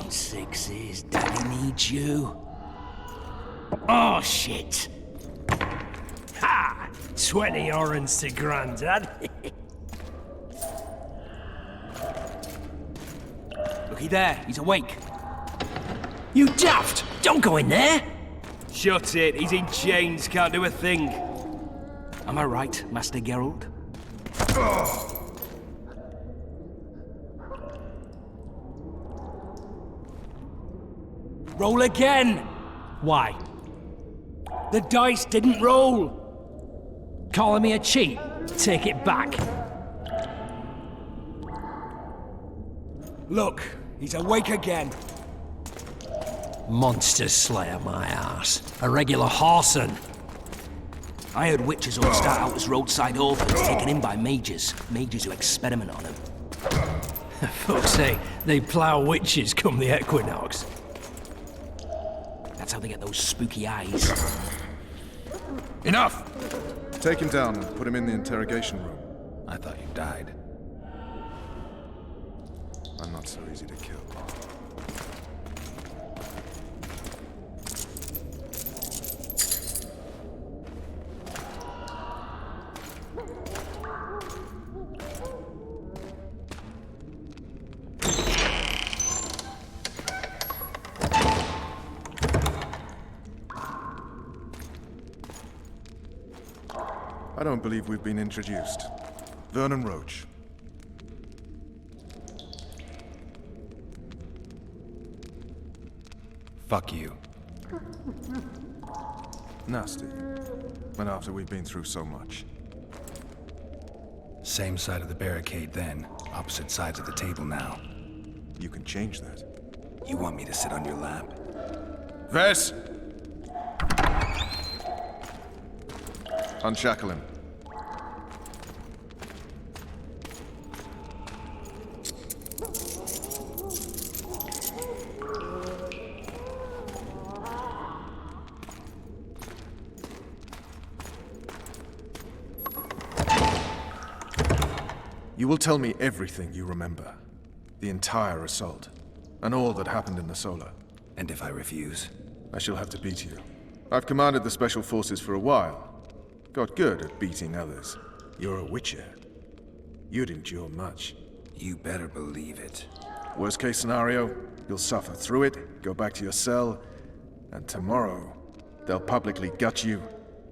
on, sixes. Daddy needs you. Oh, shit. Ha! 20 orange to Grandad. Looky there, he's awake. You daft! Don't go in there! Shut it, he's in chains, can't do a thing. Am I right, Master Geralt? Roll again! Why? The dice didn't roll! Calling me a cheat? Take it back. Look, he's awake again. Monster Slayer, my ass. A regular horson. I heard witches all start out as roadside orphans taken in by mages. Mages who experiment on them. Fuck's sake, they plough witches come the equinox. That's how they get those spooky eyes. Enough! Take him down and put him in the interrogation room. I thought you died. I'm not so easy to kill. I don't believe we've been introduced. Vernon Roach. Fuck you. Nasty. And after we've been through so much. Same side of the barricade then, opposite sides of the table now. You can change that. You want me to sit on your lap? Ves! Unshackle him. You will tell me everything you remember. The entire assault. And all that happened in the Solar. And if I refuse? I shall have to beat you. I've commanded the Special Forces for a while. Got good at beating others. You're a Witcher. You'd endure much. You better believe it. Worst case scenario, you'll suffer through it, go back to your cell, and tomorrow, they'll publicly gut you,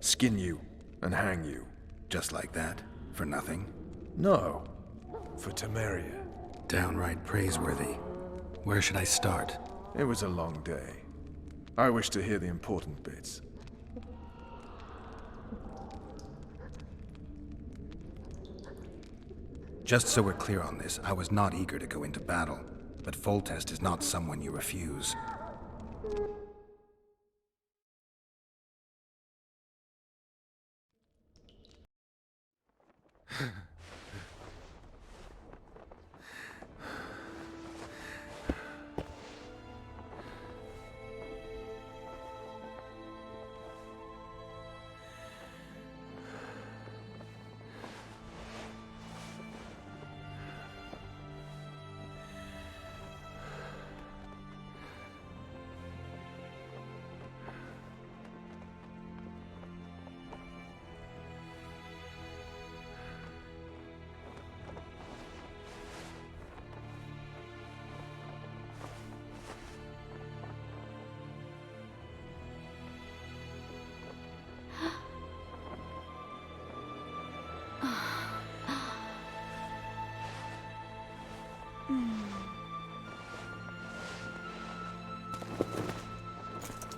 skin you, and hang you. Just like that? For nothing? No. For Temeria. Downright praiseworthy. Where should I start? It was a long day. I wish to hear the important bits. Just so we're clear on this, I was not eager to go into battle, but Foltest is not someone you refuse.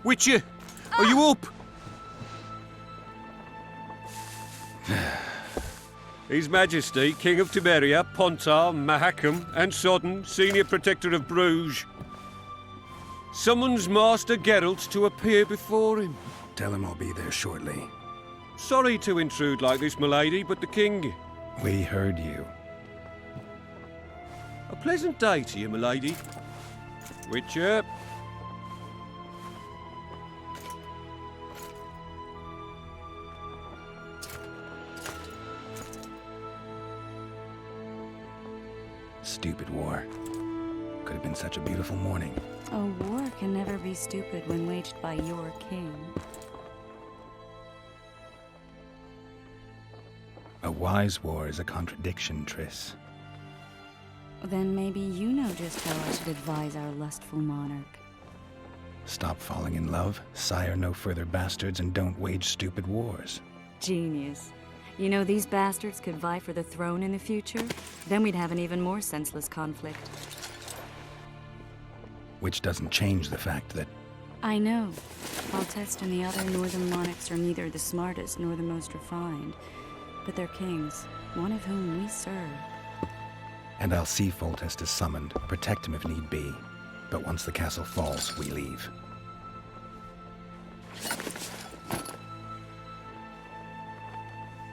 Witcher, are you up? His Majesty, King of Temeria, Pontar, Mahakam, and Sodden, Senior Protector of Bruges, summons Master Geralt to appear before him. Tell him I'll be there shortly. Sorry to intrude like this, milady, but the King... We heard you. A pleasant day to you, milady. Witcher. Stupid war. Could have been such a beautiful morning. A war can never be stupid when waged by your king. A wise war is a contradiction, Triss. Then maybe you know just how I should advise our lustful monarch. Stop falling in love, sire no further bastards, and don't wage stupid wars. Genius. You know, these bastards could vie for the throne in the future? Then we'd have an even more senseless conflict. Which doesn't change the fact that... I know. Foltest and the other northern monarchs are neither the smartest nor the most refined. But they're kings, one of whom we serve. And I'll see Foltest is summoned, protect him if need be. But once the castle falls, we leave.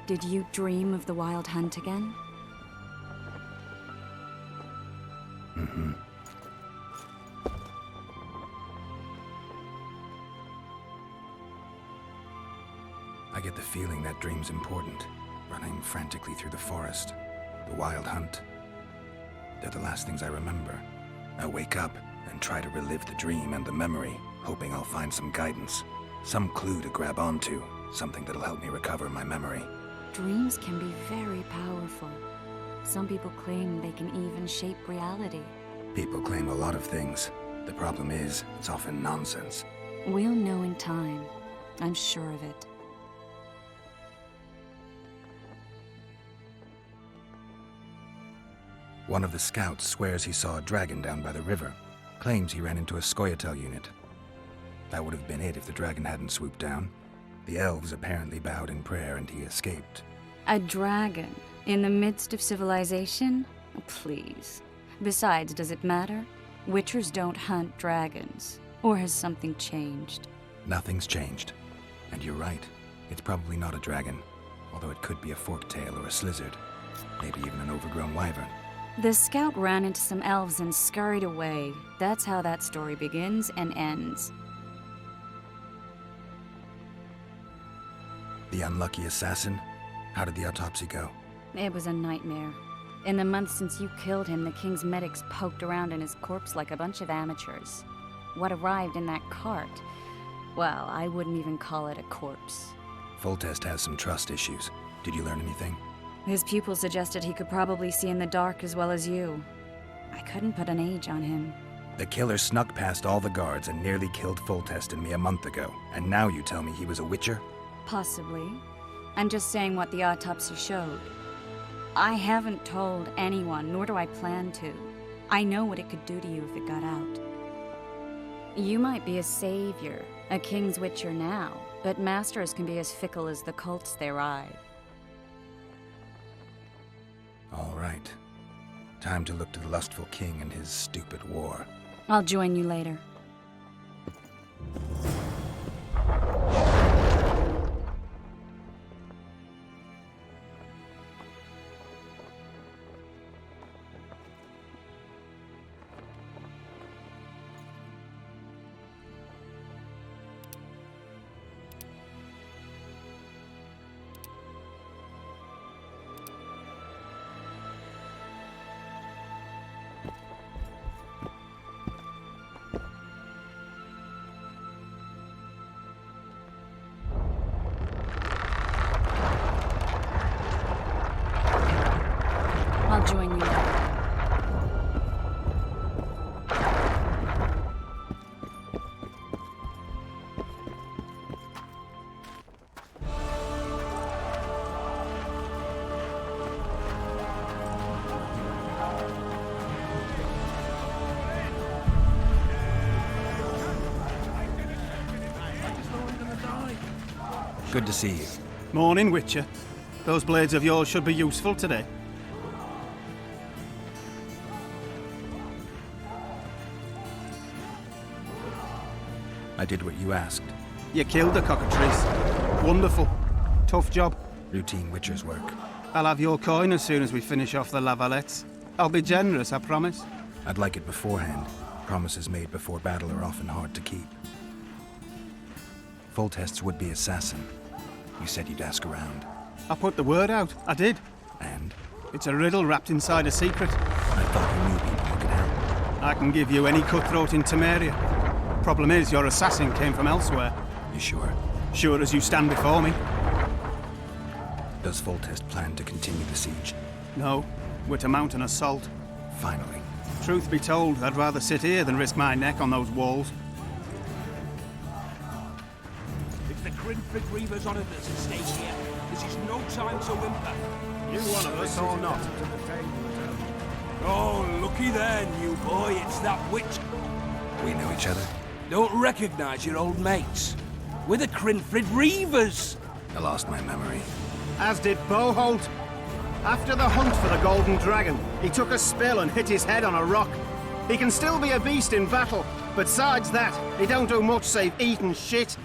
Did you dream of the Wild Hunt again? Mm-hmm. I get the feeling that dream's important. Running frantically through the forest. The Wild Hunt. They're the last things I remember. I wake up and try to relive the dream and the memory, hoping I'll find some guidance. Some clue to grab onto. Something that'll help me recover my memory. Dreams can be very powerful. Some people claim they can even shape reality. People claim a lot of things. The problem is, it's often nonsense. We'll know in time. I'm sure of it. One of the scouts swears he saw a dragon down by the river. Claims he ran into a Scoia'tael unit. That would have been it if the dragon hadn't swooped down. The elves apparently bowed in prayer and he escaped. A dragon? In the midst of civilization? Please. Besides, does it matter? Witchers don't hunt dragons. Or has something changed? Nothing's changed. And you're right. It's probably not a dragon. Although it could be a forktail or a slizzard. Maybe even an overgrown wyvern. The scout ran into some elves and scurried away. That's how that story begins and ends. The unlucky assassin? How did the autopsy go? It was a nightmare. In the months since you killed him, the king's medics poked around in his corpse like a bunch of amateurs. What arrived in that cart? Well, I wouldn't even call it a corpse. Foltest has some trust issues. Did you learn anything? His pupil suggested he could probably see in the dark as well as you. I couldn't put an age on him. The killer snuck past all the guards and nearly killed Foltest and me a month ago. And now you tell me he was a witcher? Possibly. I'm just saying what the autopsy showed. I haven't told anyone, nor do I plan to. I know what it could do to you if it got out. You might be a savior, a king's witcher now, but masters can be as fickle as the cults they ride. All right. Time to look to the lustful king and his stupid war. I'll join you later. I'll join you later. Good to see you. Morning, Witcher. Those blades of yours should be useful today. I did what you asked. You killed the cockatrice. Wonderful. Tough job. Routine witcher's work. I'll have your coin as soon as we finish off the lavalettes. I'll be generous, I promise. I'd like it beforehand. Promises made before battle are often hard to keep. Foltest's would-be assassin. You said you'd ask around. I put the word out. I did. And? It's a riddle wrapped inside a secret. I thought you knew people who could help. I can give you any cutthroat in Temeria. Problem is, your assassin came from elsewhere. You sure? Sure as you stand before me. Does Foltest plan to continue the siege? No, we're to mount an assault. Finally. Truth be told, I'd rather sit here than risk my neck on those walls. It's the Grinford Reavers on it that's at stake here. This is no time to whimper. You one of us or not? Oh, looky there, new boy. It's that witch. We know each other? Don't recognize your old mates. We're the Grinford Reavers. I lost my memory. As did Boholt. After the hunt for the Golden Dragon, he took a spill and hit his head on a rock. He can still be a beast in battle, but besides that, he don't do much save eat and shit.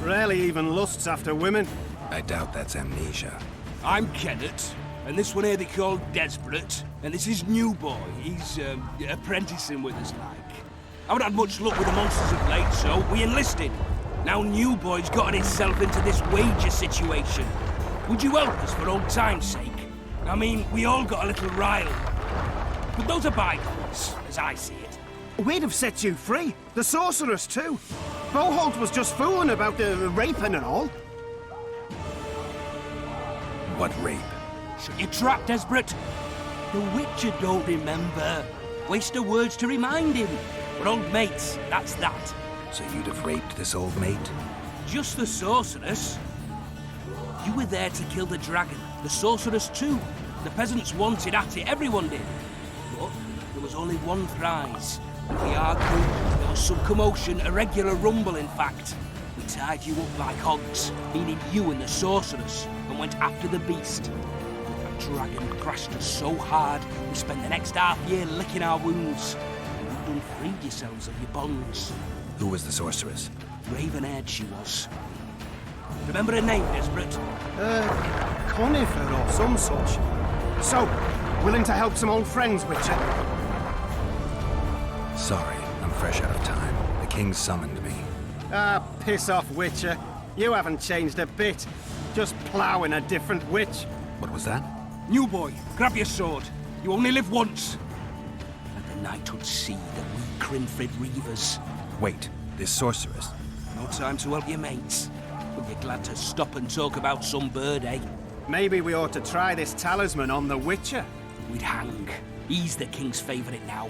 Rarely even lusts after women. I doubt that's amnesia. I'm Kenneth, and this one here they call Desperate, and this is New Boy. He's apprenticing with us, like. I haven't had much luck with the monsters of late, so we enlisted. Now New Boy's gotten himself into this wager situation. Would you help us for old time's sake? I mean, we all got a little riled. But those are bygones, as I see it. We'd have set you free. The sorceress, too. Boholt was just fooling about the raping and all. What rape? Shut your trap, Desperate. The Witcher don't remember. Waste of words to remind him. We're old mates, that's that. So you'd have raped this old mate? Just the sorceress. You were there to kill the dragon. The sorceress too. The peasants wanted at it, everyone did. But there was only one prize. We argued, there was some commotion, a regular rumble in fact. We tied you up like hogs, meaning you and the sorceress, and went after the beast. That dragon crashed us so hard, we spent the next half year licking our wounds. And you'd done freed yourselves of your bonds. Who was the sorceress? Raven-haired she was. Remember her name, Desperate? Conifer or some such. So, willing to help some old friends, Witcher? Sorry, I'm fresh out of time. The king summoned me. Ah, piss off, Witcher. You haven't changed a bit. Just ploughing a different witch. What was that? New Boy, grab your sword. You only live once. Let the knighthood see that we Grinford Reavers. Wait, this sorceress? No time to help your mates. But you're glad to stop and talk about some bird, eh? Maybe we ought to try this talisman on the Witcher. We'd hang. He's the king's favourite now.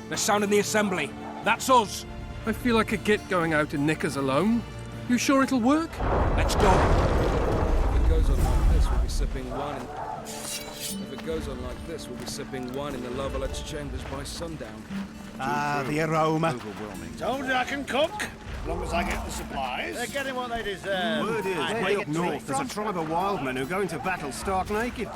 They're sounding the assembly. That's us. I feel like a git going out in knickers alone. You sure it'll work? Let's go. If it goes on like this, we'll be sipping wine. If it goes on like this, we'll be sipping wine in the Lovelet's chambers by sundown. Ah, the aroma. Told you I can cook, as long as I get the supplies. They're getting what they deserve. Word is, way up north, there's a tribe of wildmen who go into battle stark naked.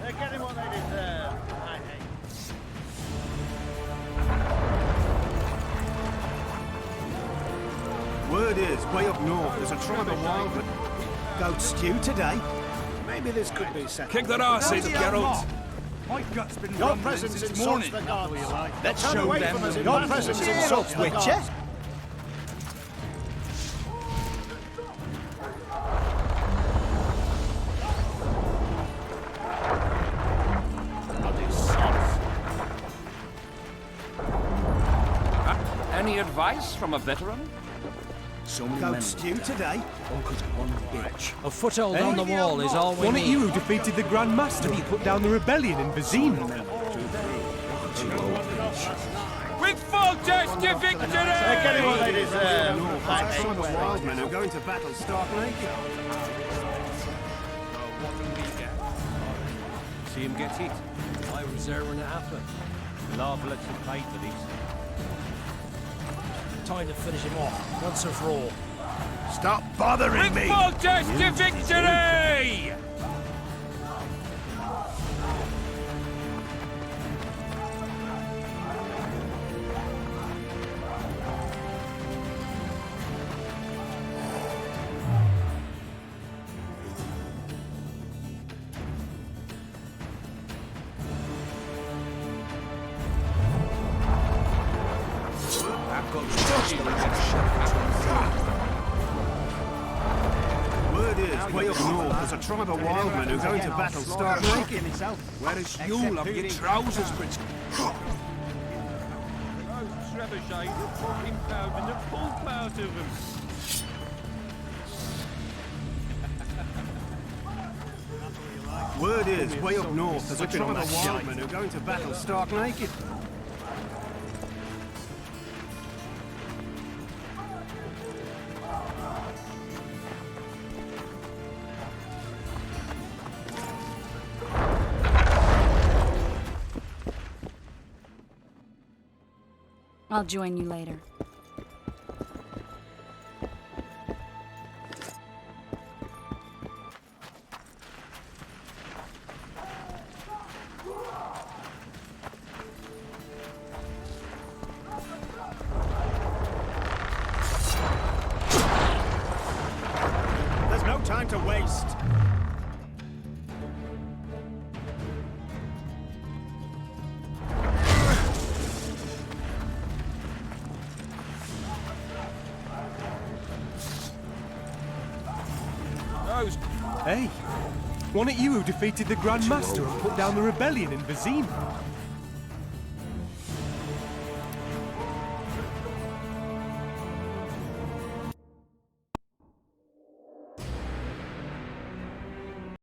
They're getting what they deserve. I hate. Word is, way up north, there's a tribe of wildmen. Goat stew today. Maybe this could be settled. Kick that arse in, Geralt. My gut's been your presence insults the gods. Let's show away them. From us in your presence insults the gods. Any advice from a veteran? So many Goat men stew today. all 'cause of one bitch. A foothold on the wall is all we Wasn't it need. you who defeated the Grand Master and put down the rebellion in Vizima? With Foltest to victory! They're getting what they deserve. North, I there's a hate tribe of where wildmen who go into battle stark naked. See him get hit. I was there when it happened. Lovelet's have paid for this. Time to finish him off, once and for all. Stop bothering me! Fortress to victory! Word is, way up north, there's a tribe of wildmen who go into battle stark naked. Whereas you'll have your trousers, Prince. Those trebuchets are fucking pounding the pulp out of them. Word is, way up north, there's a tribe of wildmen who go into battle stark naked. I'll join you later. There's no time to waste. Hey, wasn't it you who defeated the Grand Master and put down the rebellion in Vizima?